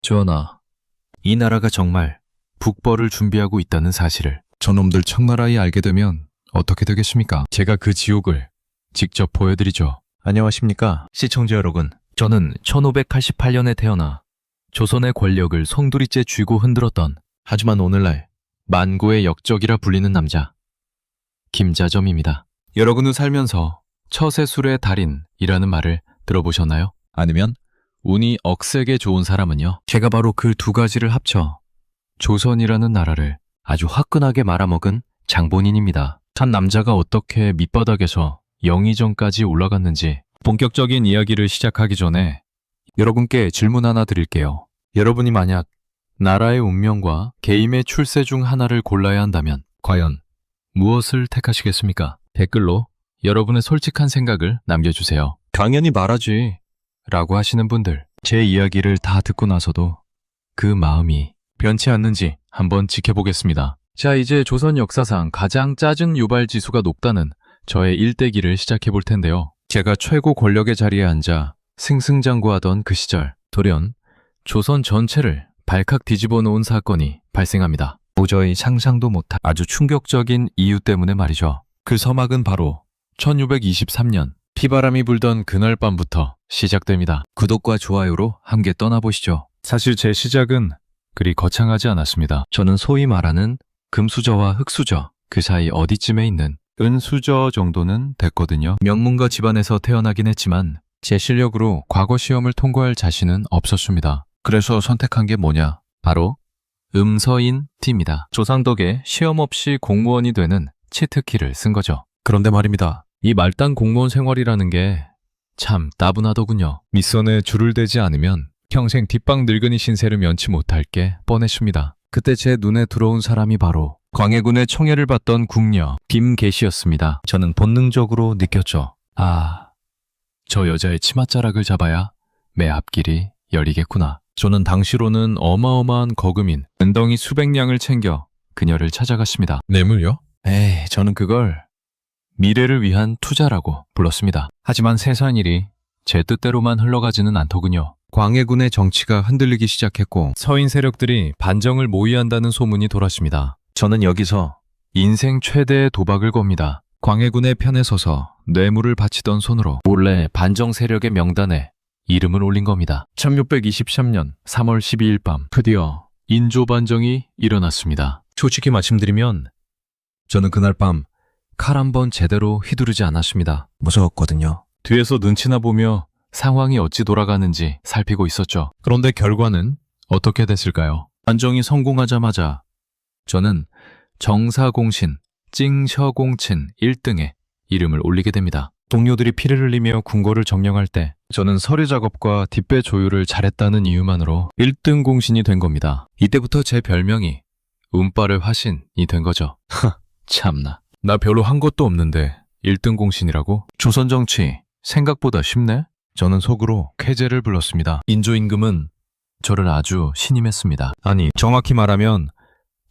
전하, 이 나라가 정말 북벌을 준비하고 있다는 사실을 저놈들 청나라에 알게 되면 어떻게 되겠습니까? 제가 그 지옥을 직접 보여드리죠. 안녕하십니까, 시청자 여러분. 저는 1588년에 태어나 조선의 권력을 송두리째 쥐고 흔들었던, 하지만 오늘날 만고의 역적이라 불리는 남자 김자점입니다. 여러분은 살면서 처세술의 달인이라는 말을 들어보셨나요? 아니면 운이 억세게 좋은 사람은요? 제가 바로 그 두 가지를 합쳐 조선이라는 나라를 아주 화끈하게 말아먹은 장본인입니다. 한 남자가 어떻게 밑바닥에서 영의정까지 올라갔는지 본격적인 이야기를 시작하기 전에 여러분께 질문 하나 드릴게요. 여러분이 만약 나라의 운명과 개인의 출세 중 하나를 골라야 한다면 과연 무엇을 택하시겠습니까? 댓글로 여러분의 솔직한 생각을 남겨주세요. 당연히 말하지 라고 하시는 분들, 제 이야기를 다 듣고 나서도 그 마음이 변치 않는지 한번 지켜보겠습니다. 자, 이제 조선 역사상 가장 짜증 유발 지수가 높다는 저의 일대기를 시작해 볼 텐데요. 제가 최고 권력의 자리에 앉아 승승장구하던 그 시절, 돌연 조선 전체를 발칵 뒤집어 놓은 사건이 발생합니다. 도저히 상상도 못한 아주 충격적인 이유 때문에 말이죠. 그 서막은 바로 1623년 피바람이 불던 그날 밤부터 시작됩니다. 구독과 좋아요로 함께 떠나보시죠. 사실 제 시작은 그리 거창하지 않았습니다. 저는 소위 말하는 금수저와 흙수저, 그 사이 어디쯤에 있는 은수저 정도는 됐거든요. 명문가 집안에서 태어나긴 했지만 제 실력으로 과거 시험을 통과할 자신은 없었습니다. 그래서 선택한 게 뭐냐? 바로 음서인티입니다. 조상 덕에 시험 없이 공무원이 되는 치트키를 쓴 거죠. 그런데 말입니다. 이 말단 공무원 생활이라는 게 참 따분하더군요. 밑선에 줄을 대지 않으면 평생 뒷방 늙은이 신세를 면치 못할 게 뻔했습니다. 그때 제 눈에 들어온 사람이 바로 광해군의 청해를 받던 궁녀 김계시였습니다. 저는 본능적으로 느꼈죠. 아, 저 여자의 치맛자락을 잡아야 매 앞길이 열리겠구나. 저는 당시로는 어마어마한 거금인 은덩이 수백 냥을 챙겨 그녀를 찾아갔습니다. 뇌물요? 에이, 저는 그걸 미래를 위한 투자라고 불렀습니다. 하지만 세상 일이 제 뜻대로만 흘러가지는 않더군요. 광해군의 정치가 흔들리기 시작했고 서인 세력들이 반정을 모의한다는 소문이 돌았습니다. 저는 여기서 인생 최대의 도박을 겁니다. 광해군의 편에 서서 뇌물을 바치던 손으로 몰래 반정 세력의 명단에 이름을 올린 겁니다. 1623년 3월 12일 밤 드디어 인조 반정이 일어났습니다. 솔직히 말씀드리면 저는 그날 밤 칼 한 번 제대로 휘두르지 않았습니다. 무서웠거든요. 뒤에서 눈치나 보며 상황이 어찌 돌아가는지 살피고 있었죠. 그런데 결과는 어떻게 됐을까요? 반정이 성공하자마자 저는 정사공신, 찡셔공친 1등에 이름을 올리게 됩니다. 동료들이 피를 흘리며 궁궐을 정령할 때 저는 서류 작업과 뒷배 조율을 잘했다는 이유만으로 1등 공신이 된 겁니다. 이때부터 제 별명이 운빨의 화신이 된 거죠. 참나. 나 별로 한 것도 없는데 1등 공신이라고? 조선 정치 생각보다 쉽네? 저는 속으로 쾌재를 불렀습니다. 인조 임금은 저를 아주 신임했습니다. 아니, 정확히 말하면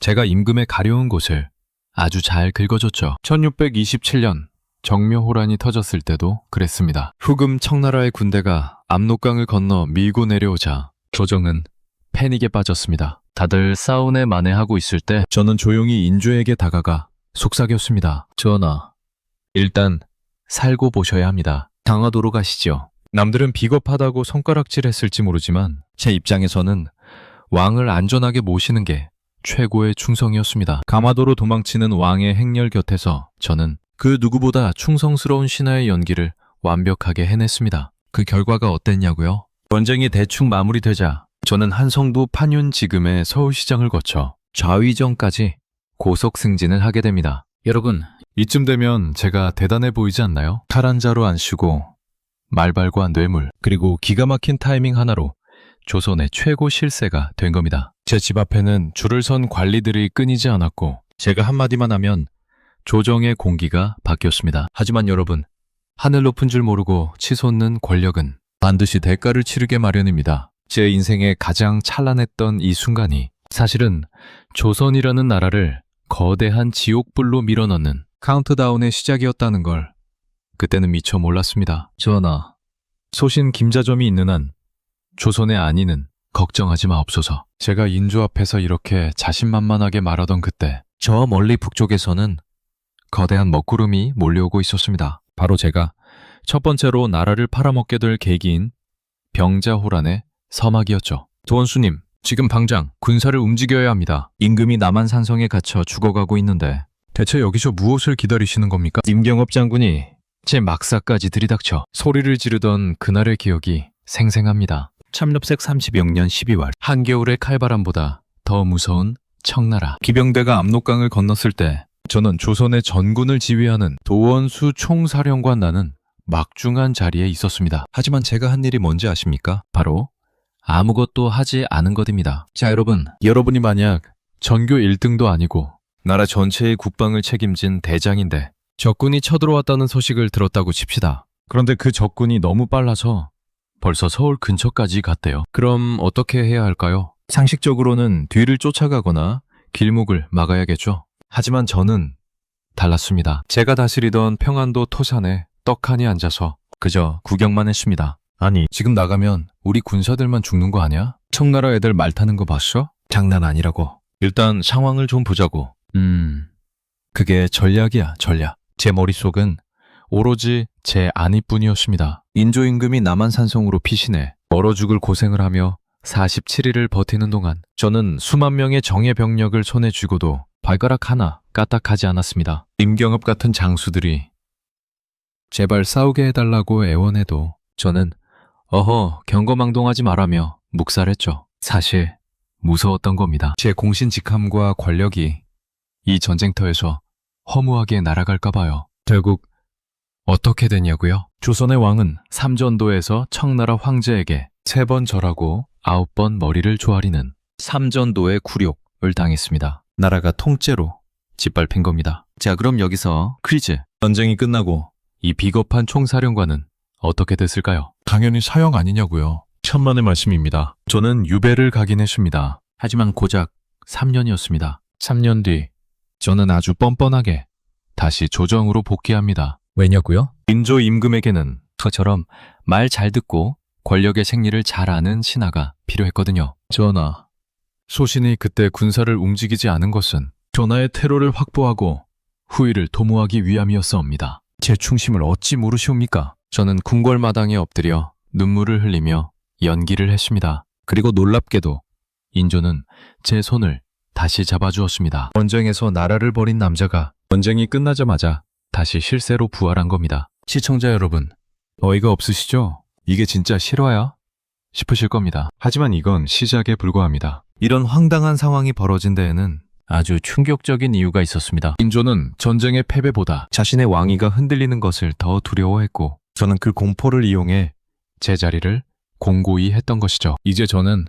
제가 임금의 가려운 곳을 아주 잘 긁어줬죠. 1627년 정묘호란이 터졌을 때도 그랬습니다. 후금 청나라의 군대가 압록강을 건너 밀고 내려오자 조정은 패닉에 빠졌습니다. 다들 싸움에 만회하고 있을 때 저는 조용히 인조에게 다가가 속삭였습니다. 전하, 일단 살고 보셔야 합니다. 강화도로 가시죠. 남들은 비겁하다고 손가락질했을지 모르지만 제 입장에서는 왕을 안전하게 모시는 게 최고의 충성이었습니다. 가마도로 도망치는 왕의 행렬 곁에서 저는 그 누구보다 충성스러운 신하의 연기를 완벽하게 해냈습니다. 그 결과가 어땠냐고요? 전쟁이 대충 마무리되자 저는 한성부 판윤지금의 서울시장을 거쳐 좌위정까지 고속 승진을 하게 됩니다. 여러분, 이쯤 되면 제가 대단해 보이지 않나요? 칼 한 자루 안 쉬고 말발과 뇌물, 그리고 기가 막힌 타이밍 하나로 조선의 최고 실세가 된 겁니다. 제 집 앞에는 줄을 선 관리들이 끊이지 않았고 제가 한마디만 하면 조정의 공기가 바뀌었습니다. 하지만 여러분, 하늘 높은 줄 모르고 치솟는 권력은 반드시 대가를 치르게 마련입니다. 제 인생에 가장 찬란했던 이 순간이 사실은 조선이라는 나라를 거대한 지옥불로 밀어넣는 카운트다운의 시작이었다는 걸 그때는 미처 몰랐습니다. 전하, 소신 김자점이 있는 한 조선의 안위는 걱정하지 마옵소서. 제가 인조 앞에서 이렇게 자신만만하게 말하던 그때 저 멀리 북쪽에서는 거대한 먹구름이 몰려오고 있었습니다. 바로 제가 첫 번째로 나라를 팔아먹게 될 계기인 병자호란의 서막이었죠. 도원수님, 지금 당장 군사를 움직여야 합니다. 임금이 남한산성에 갇혀 죽어가고 있는데 대체 여기서 무엇을 기다리시는 겁니까? 임경업 장군이 제 막사까지 들이닥쳐 소리를 지르던 그날의 기억이 생생합니다. 참렵색 30영년 12월 한겨울의 칼바람보다 더 무서운 청나라 기병대가 압록강을 건넜을 때 저는 조선의 전군을 지휘하는 도원수 총사령관 나는 막중한 자리에 있었습니다. 하지만 제가 한 일이 뭔지 아십니까? 바로 아무것도 하지 않은 것입니다. 자, 여러분이 만약 전교 1등도 아니고 나라 전체의 국방을 책임진 대장인데 적군이 쳐들어왔다는 소식을 들었다고 칩시다. 그런데 그 적군이 너무 빨라서 벌써 서울 근처까지 갔대요. 그럼 어떻게 해야 할까요? 상식적으로는 뒤를 쫓아가거나 길목을 막아야겠죠. 하지만 저는 달랐습니다. 제가 다스리던 평안도 토산에 떡하니 앉아서 그저 구경만 했습니다. 아니, 지금 나가면 우리 군사들만 죽는 거 아니야? 청나라 애들 말 타는 거 봤어? 장난 아니라고. 일단 상황을 좀 보자고. 그게 전략이야, 전략. 제 머릿속은 오로지 제 안위뿐이었습니다. 인조 임금이 남한산성으로 피신해 얼어 죽을 고생을 하며 47일을 버티는 동안 저는 수만 명의 정예 병력을 손에 쥐고도 발가락 하나 까딱하지 않았습니다. 임경업 같은 장수들이 제발 싸우게 해달라고 애원해도 저는 경거망동하지 말라며 묵살했죠. 사실 무서웠던 겁니다. 제 공신직함과 권력이 이 전쟁터에서 허무하게 날아갈까 봐요. 결국 어떻게 되냐고요? 조선의 왕은 삼전도에서 청나라 황제에게 3번 절하고 9번 머리를 조아리는 삼전도의 굴욕을 당했습니다. 나라가 통째로 짓밟힌 겁니다. 자, 그럼 여기서 퀴즈. 전쟁이 끝나고 이 비겁한 총사령관은 어떻게 됐을까요? 당연히 사형 아니냐고요. 천만의 말씀입니다. 저는 유배를 가긴 했습니다. 하지만 고작 3년이었습니다. 3년 뒤 저는 아주 뻔뻔하게 다시 조정으로 복귀합니다. 왜냐고요? 인조 임금에게는 저처럼 말 잘 듣고 권력의 생리를 잘 아는 신하가 필요했거든요. 전하, 소신이 그때 군사를 움직이지 않은 것은 전하의 테러를 확보하고 후위를 도모하기 위함이었사옵니다. 제 충심을 어찌 모르시옵니까? 저는 궁궐마당에 엎드려 눈물을 흘리며 연기를 했습니다. 그리고 놀랍게도 인조는 제 손을 다시 잡아주었습니다. 전쟁에서 나라를 버린 남자가 전쟁이 끝나자마자 다시 실세로 부활한 겁니다. 시청자 여러분, 어이가 없으시죠? 이게 진짜 실화야? 싶으실 겁니다. 하지만 이건 시작에 불과합니다. 이런 황당한 상황이 벌어진 데에는 아주 충격적인 이유가 있었습니다. 인조는 전쟁의 패배보다 자신의 왕위가 흔들리는 것을 더 두려워했고 저는 그 공포를 이용해 제 자리를 공고히 했던 것이죠. 이제 저는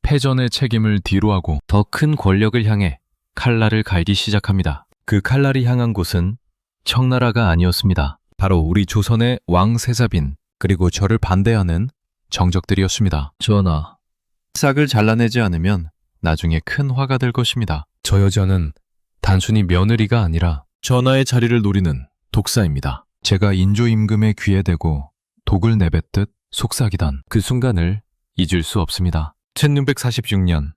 패전의 책임을 뒤로하고 더 큰 권력을 향해 칼날을 갈기 시작합니다. 그 칼날이 향한 곳은 청나라가 아니었습니다. 바로 우리 조선의 왕세자빈 그리고 저를 반대하는 정적들이었습니다. 전하, 싹을 잘라내지 않으면 나중에 큰 화가 될 것입니다. 저 여자는 단순히 며느리가 아니라 전하의 자리를 노리는 독사입니다. 제가 인조 임금의 귀에 대고 독을 내뱉듯 속삭이던 그 순간을 잊을 수 없습니다. 1646년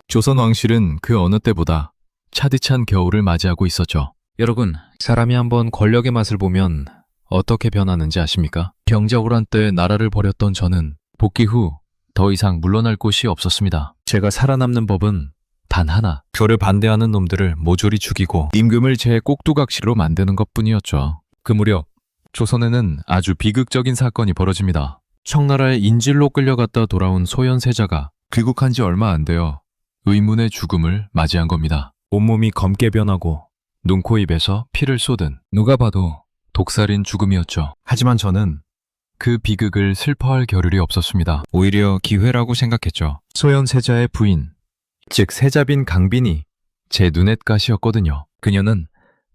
조선 왕실은 그 어느 때보다 차디찬 겨울을 맞이하고 있었죠. 여러분, 사람이 한번 권력의 맛을 보면 어떻게 변하는지 아십니까? 병자호란 때 나라를 버렸던 저는 복귀 후 더 이상 물러날 곳이 없었습니다. 제가 살아남는 법은 단 하나, 저를 반대하는 놈들을 모조리 죽이고 임금을 제 꼭두각시로 만드는 것뿐이었죠. 그 무렵 조선에는 아주 비극적인 사건이 벌어집니다. 청나라의 인질로 끌려갔다 돌아온 소현세자가 귀국한 지 얼마 안 되어 의문의 죽음을 맞이한 겁니다. 온몸이 검게 변하고 눈, 코, 입에서 피를 쏟은 누가 봐도 독살인 죽음이었죠. 하지만 저는 그 비극을 슬퍼할 겨를이 없었습니다. 오히려 기회라고 생각했죠. 소현세자의 부인, 즉 세자빈 강빈이 제 눈엣가시였거든요. 그녀는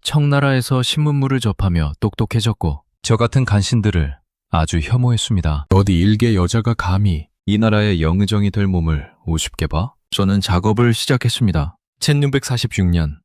청나라에서 신문물을 접하며 똑똑해졌고 저 같은 간신들을 아주 혐오했습니다. 어디 일개 여자가 감히 이 나라의 영의정이 될 몸을 우습게 봐? 저는 작업을 시작했습니다. 1646년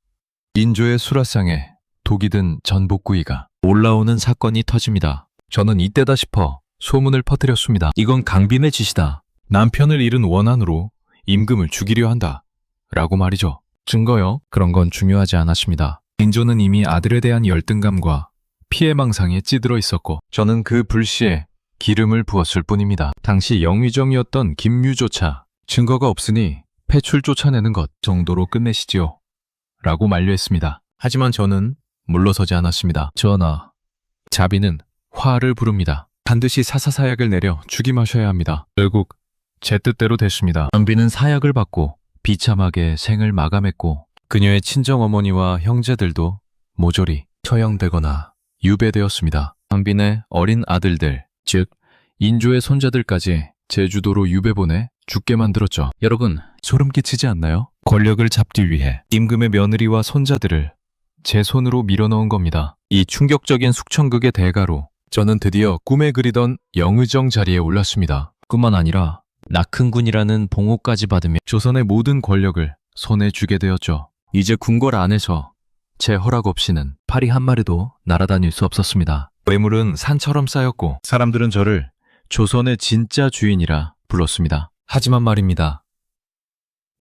인조의 수라상에 독이 든 전복구이가 올라오는 사건이 터집니다. 저는 이때다 싶어 소문을 퍼뜨렸습니다. 이건 강빈의 짓이다. 남편을 잃은 원한으로 임금을 죽이려 한다. 라고 말이죠. 증거요? 그런 건 중요하지 않았습니다. 인조는 이미 아들에 대한 열등감과 피해망상에 찌들어 있었고 저는 그 불씨에 기름을 부었을 뿐입니다. 당시 영의정이었던 김유조차 증거가 없으니 패출 쫓아내는 것 정도로 끝내시지요. 라고 만류했습니다. 하지만 저는 물러서지 않았습니다. 전하, 자비는 화를 부릅니다. 반드시 사사사약을 내려 죽임하셔야 합니다. 결국 제 뜻대로 됐습니다. 안비는 사약을 받고 비참하게 생을 마감했고 그녀의 친정어머니와 형제들도 모조리 처형되거나 유배되었습니다. 안빈의 어린 아들들, 즉 인조의 손자들까지 제주도로 유배 보내 죽게 만들었죠. 여러분, 소름 끼치지 않나요? 권력을 잡기 위해 임금의 며느리와 손자들을 제 손으로 밀어넣은 겁니다. 이 충격적인 숙청극의 대가로 저는 드디어 꿈에 그리던 영의정 자리에 올랐습니다. 뿐만 아니라 낙흥군이라는 봉호까지 받으며 조선의 모든 권력을 손에 쥐게 되었죠. 이제 궁궐 안에서 제 허락 없이는 파리 한 마리도 날아다닐 수 없었습니다. 외물은 산처럼 쌓였고 사람들은 저를 조선의 진짜 주인이라 불렀습니다. 하지만 말입니다.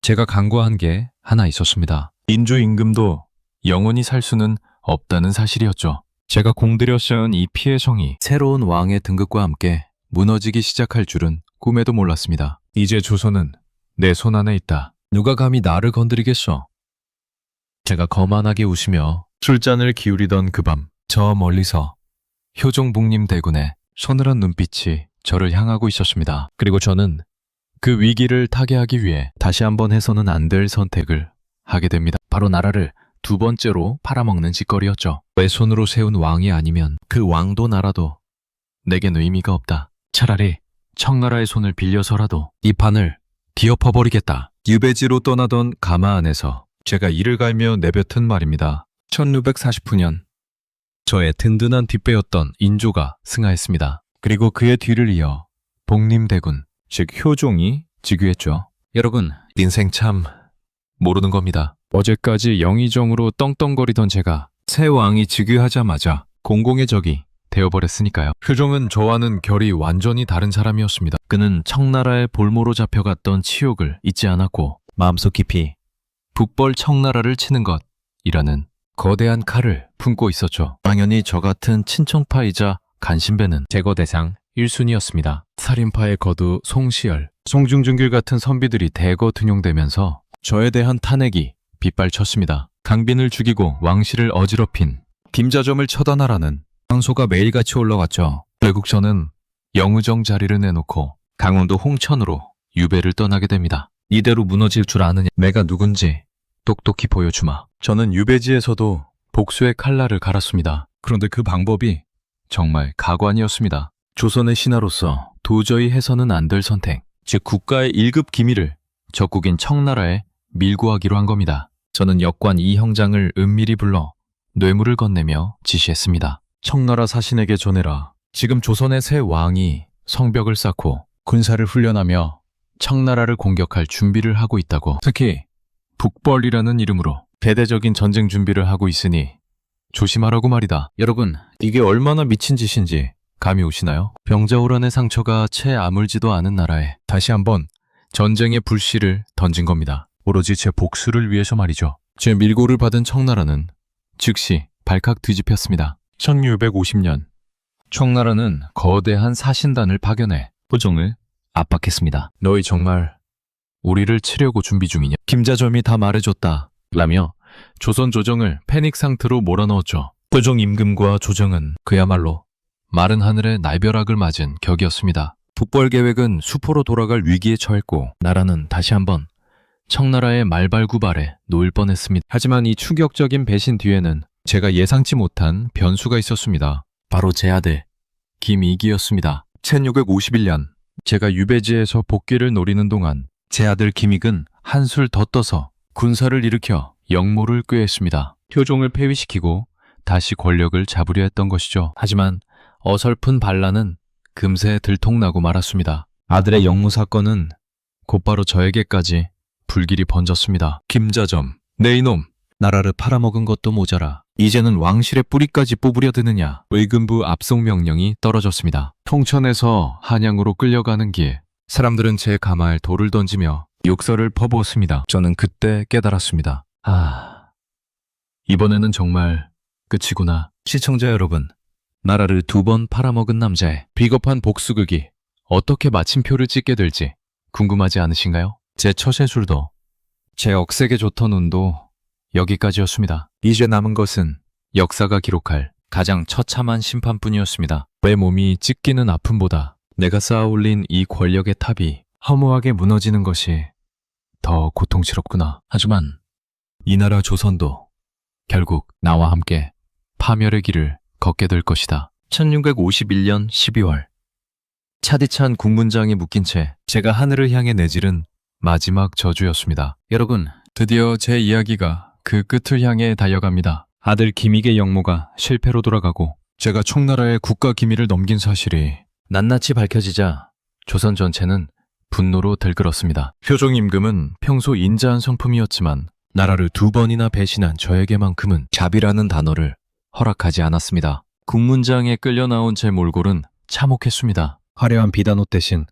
제가 간과한 게 하나 있었습니다. 인조 임금도 영원히 살 수는 없다는 사실이었죠. 제가 공들여 쌓은 이 피해성이 새로운 왕의 등극과 함께 무너지기 시작할 줄은 꿈에도 몰랐습니다. 이제 조선은 내 손 안에 있다. 누가 감히 나를 건드리겠어? 제가 거만하게 웃으며 술잔을 기울이던 그 밤, 저 멀리서 효종복림 대군의 서늘한 눈빛이 저를 향하고 있었습니다. 그리고 저는 그 위기를 타개하기 위해 다시 한번 해서는 안 될 선택을 하게 됩니다. 바로 나라를 두 번째로 팔아먹는 짓거리였죠. 내 손으로 세운 왕이 아니면 그 왕도 나라도 내겐 의미가 없다. 차라리 청나라의 손을 빌려서라도 이 판을 뒤엎어버리겠다. 유배지로 떠나던 가마 안에서 제가 이를 갈며 내뱉은 말입니다. 1649년 저의 든든한 뒷배였던 인조가 승하했습니다. 그리고 그의 뒤를 이어 복림대군, 즉 효종이 즉위했죠. 여러분, 인생 참 모르는 겁니다. 어제까지 영의정으로 떵떵거리던 제가 새 왕이 즉위하자마자 공공의 적이 되어버렸으니까요. 효종은 저와는 결이 완전히 다른 사람이었습니다. 그는 청나라의 볼모로 잡혀갔던 치욕을 잊지 않았고 마음속 깊이 북벌 청나라를 치는 것이라는 거대한 칼을 품고 있었죠. 당연히 저 같은 친청파이자 간신배는 제거 대상 1순위였습니다. 살인파의 거두 송시열, 송중준길 같은 선비들이 대거 등용되면서 저에 대한 탄핵이 빗발쳤습니다. 강빈을 죽이고 왕실을 어지럽힌 김자점을 처단하라는 항소가 매일같이 올라왔죠. 결국 저는 영의정 자리를 내놓고 강원도 홍천으로 유배를 떠나게 됩니다. 이대로 무너질 줄 아느냐? 내가 누군지 똑똑히 보여주마. 저는 유배지에서도 복수의 칼날을 갈았습니다. 그런데 그 방법이 정말 가관이었습니다. 조선의 신하로서 도저히 해서는 안 될 선택, 즉 국가의 1급 기밀을 적국인 청나라에 밀고하기로 한 겁니다. 저는 역관 이형장을 은밀히 불러 뇌물을 건네며 지시했습니다. 청나라 사신에게 전해라. 지금 조선의 새 왕이 성벽을 쌓고 군사를 훈련하며 청나라를 공격할 준비를 하고 있다고. 특히 북벌이라는 이름으로 대대적인 전쟁 준비를 하고 있으니 조심하라고 말이다. 여러분, 이게 얼마나 미친 짓인지 감이 오시나요? 병자호란의 상처가 채 아물지도 않은 나라에 다시 한번 전쟁의 불씨를 던진 겁니다. 오로지 제 복수를 위해서 말이죠. 제 밀고를 받은 청나라는 즉시 발칵 뒤집혔습니다. 1650년 청나라는 거대한 사신단을 파견해 효종을 압박했습니다. 너희 정말 우리를 치려고 준비 중이냐? 김자점이 다 말해줬다 라며 조선 조정을 패닉 상태로 몰아넣었죠. 효종 임금과 조정은 그야말로 마른 하늘에 날벼락을 맞은 격이었습니다. 북벌 계획은 수포로 돌아갈 위기에 처했고 나라는 다시 한번 청나라의 말발굽 아래 놓일 뻔했습니다. 하지만 이 충격적인 배신 뒤에는 제가 예상치 못한 변수가 있었습니다. 바로 제 아들 김익이었습니다. 1651년 제가 유배지에서 복귀를 노리는 동안 제 아들 김익은 한술 더 떠서 군사를 일으켜 영모를 꾀했습니다. 효종을 폐위시키고 다시 권력을 잡으려 했던 것이죠. 하지만 어설픈 반란은 금세 들통나고 말았습니다. 아들의 영모 사건은 곧바로 저에게까지 불길이 번졌습니다. 김자점, 내 이놈, 나라를 팔아먹은 것도 모자라 이제는 왕실의 뿌리까지 뽑으려 드느냐. 의금부 압송 명령이 떨어졌습니다. 통천에서 한양으로 끌려가는 길 사람들은 제 가마에 돌을 던지며 욕설을 퍼부었습니다. 저는 그때 깨달았습니다. 이번에는 정말 끝이구나. 시청자 여러분, 나라를 2번 팔아먹은 남자의 비겁한 복수극이 어떻게 마침표를 찍게 될지 궁금하지 않으신가요? 제 처세술도, 제 억세게 좋던 운도 여기까지였습니다. 이제 남은 것은 역사가 기록할 가장 처참한 심판뿐이었습니다. 내 몸이 찢기는 아픔보다 내가 쌓아올린 이 권력의 탑이 허무하게 무너지는 것이 더 고통스럽구나. 하지만 이 나라 조선도 결국 나와 함께 파멸의 길을 걷게 될 것이다. 1651년 12월, 차디찬 국문장에 묶인 채 제가 하늘을 향해 내지른 마지막 저주였습니다. 여러분, 드디어 제 이야기가 그 끝을 향해 달려갑니다. 아들 김익의 역모가 실패로 돌아가고 제가 청나라에 국가 기밀을 넘긴 사실이 낱낱이 밝혀지자 조선 전체는 분노로 들끓었습니다. 표종임금은 평소 인자한 성품이었지만 나라를 2번이나 배신한 저에게만큼은 자비라는 단어를 허락하지 않았습니다. 국문장에 끌려 나온 제 몰골은 참혹했습니다. 화려한 비단옷 대신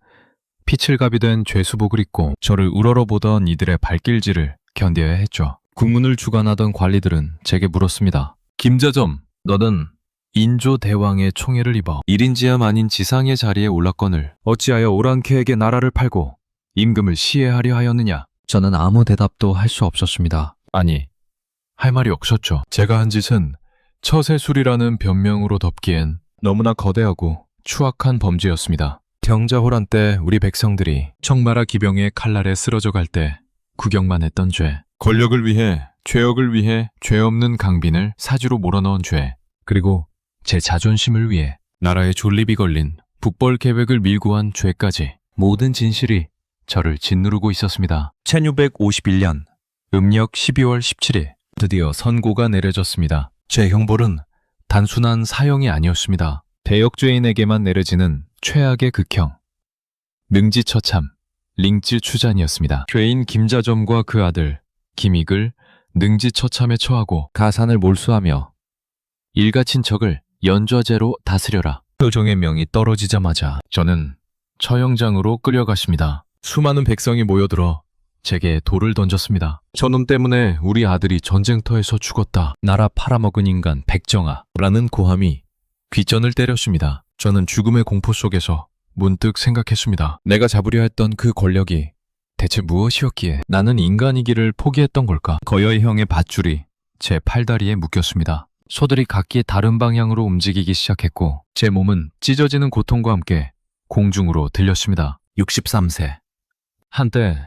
피칠갑이 된 죄수복을 입고 저를 우러러보던 이들의 발길질을 견뎌야 했죠. 국문을 주관하던 관리들은 제게 물었습니다. 김자점, 너는 인조 대왕의 총애를 입어 1인지함 아닌 지상의 자리에 올랐거늘 어찌하여 오랑캐에게 나라를 팔고 임금을 시해하려 하였느냐? 저는 아무 대답도 할 수 없었습니다. 아니, 할 말이 없었죠. 제가 한 짓은 처세술이라는 변명으로 덮기엔 너무나 거대하고 추악한 범죄였습니다. 병자호란 때 우리 백성들이 청나라 기병의 칼날에 쓰러져 갈 때 구경만 했던 죄, 권력을 위해, 죄악을 위해 죄 없는 강빈을 사지로 몰아넣은 죄, 그리고 제 자존심을 위해 나라의 존립이 걸린 북벌 계획을 밀고 한 죄까지 모든 진실이 저를 짓누르고 있었습니다. 1651년 음력 12월 17일 드디어 선고가 내려졌습니다. 제 형벌은 단순한 사형이 아니었습니다. 대역죄인에게만 내려지는 최악의 극형, 능지처참, 링지추잔이었습니다. 죄인 김자점과 그 아들 김익을 능지처참에 처하고 가산을 몰수하며 일가 친척을 연좌제로 다스려라. 표종의 명이 떨어지자마자 저는 처형장으로 끌려갔습니다. 수많은 백성이 모여들어 제게 돌을 던졌습니다. 저놈 때문에 우리 아들이 전쟁터에서 죽었다. 나라 팔아먹은 인간 백정아 라는 고함이 귓전을 때렸습니다. 저는 죽음의 공포 속에서 문득 생각했습니다. 내가 잡으려 했던 그 권력이 대체 무엇이었기에 나는 인간이기를 포기했던 걸까? 거여의 형의 밧줄이 제 팔다리에 묶였습니다. 소들이 각기 다른 방향으로 움직이기 시작했고 제 몸은 찢어지는 고통과 함께 공중으로 들렸습니다. 63세. 한때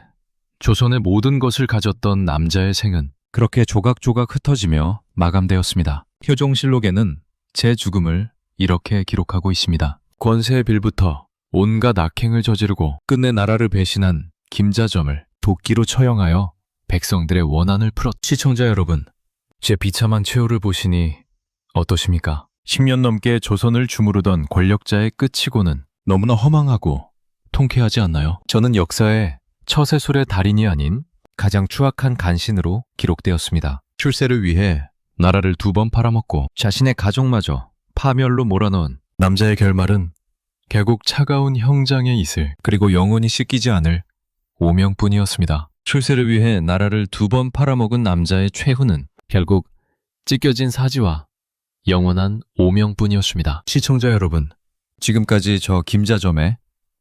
조선의 모든 것을 가졌던 남자의 생은 그렇게 조각조각 흩어지며 마감되었습니다. 효종실록에는 제 죽음을 이렇게 기록하고 있습니다. 권세의 빌부터 온갖 악행을 저지르고 끝내 나라를 배신한 김자점을 도끼로 처형하여 백성들의 원한을 풀었. 시청자 여러분, 제 비참한 최후를 보시니 어떠십니까? 10년 넘게 조선을 주무르던 권력자의 끝이고는 너무나 허망하고 통쾌하지 않나요? 저는 역사의 처세술의 달인이 아닌 가장 추악한 간신으로 기록되었습니다. 출세를 위해 나라를 2번 팔아먹고 자신의 가족마저 파멸로 몰아넣은 남자의 결말은 결국 차가운 형장의 이슬 그리고 영원히 씻기지 않을 오명뿐이었습니다. 출세를 위해 나라를 2번 팔아먹은 남자의 최후는 결국 찢겨진 사지와 영원한 오명뿐이었습니다. 시청자 여러분, 지금까지 저 김자점의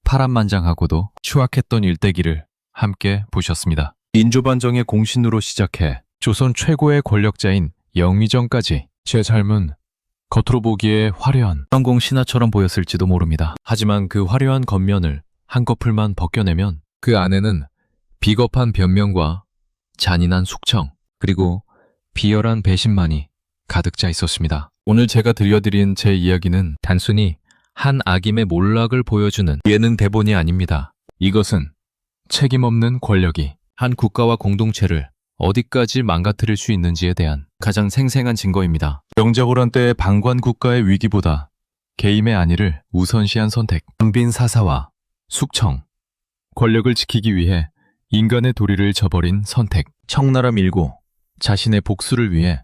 파란만장하고도 추악했던 일대기를 함께 보셨습니다. 인조반정의 공신으로 시작해 조선 최고의 권력자인 영의정까지 제 삶은 겉으로 보기에 화려한 성공 신화처럼 보였을지도 모릅니다. 하지만 그 화려한 겉면을 한꺼풀만 벗겨내면 그 안에는 비겁한 변명과 잔인한 숙청 그리고 비열한 배신만이 가득 차 있었습니다. 오늘 제가 들려드린 제 이야기는 단순히 한 악임의 몰락을 보여주는 예능 대본이 아닙니다. 이것은 책임없는 권력이 한 국가와 공동체를 어디까지 망가뜨릴 수 있는지에 대한 가장 생생한 증거입니다. 명자호란 때의 방관 국가의 위기보다 개인의 안위를 우선시한 선택, 강빈 사사와 숙청, 권력을 지키기 위해 인간의 도리를 저버린 선택, 청나라 밀고 자신의 복수를 위해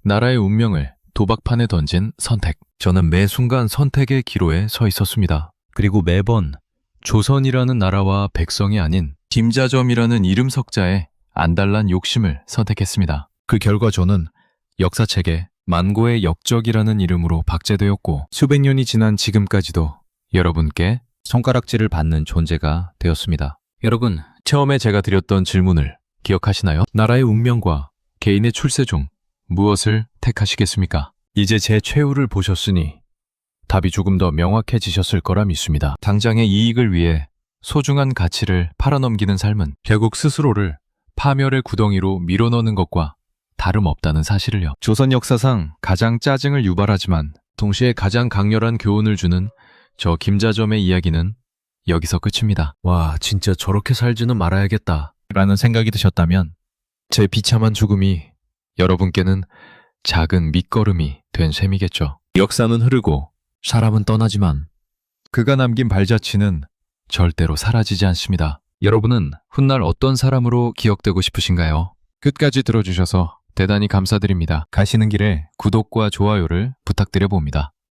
나라의 운명을 도박판에 던진 선택. 저는 매 순간 선택의 기로에 서 있었습니다. 그리고 매번 조선이라는 나라와 백성이 아닌 김자점이라는 이름 석자에 안달난 욕심을 선택했습니다. 그 결과 저는 역사책에 만고의 역적이라는 이름으로 박제되었고 수백 년이 지난 지금까지도 여러분께 손가락질을 받는 존재가 되었습니다. 여러분, 처음에 제가 드렸던 질문을 기억하시나요? 나라의 운명과 개인의 출세 중 무엇을 택하시겠습니까? 이제 제 최후를 보셨으니 답이 조금 더 명확해지셨을 거라 믿습니다. 당장의 이익을 위해 소중한 가치를 팔아넘기는 삶은 결국 스스로를 파멸의 구덩이로 밀어넣는 것과 다름없다는 사실을요. 조선 역사상 가장 짜증을 유발하지만 동시에 가장 강렬한 교훈을 주는 저 김자점의 이야기는 여기서 끝입니다. 와, 진짜 저렇게 살지는 말아야겠다 라는 생각이 드셨다면 제 비참한 죽음이 여러분께는 작은 밑거름이 된 셈이겠죠. 역사는 흐르고 사람은 떠나지만 그가 남긴 발자취는 절대로 사라지지 않습니다. 여러분은 훗날 어떤 사람으로 기억되고 싶으신가요? 끝까지 들어주셔서 대단히 감사드립니다. 가시는 길에 구독과 좋아요를 부탁드려 봅니다.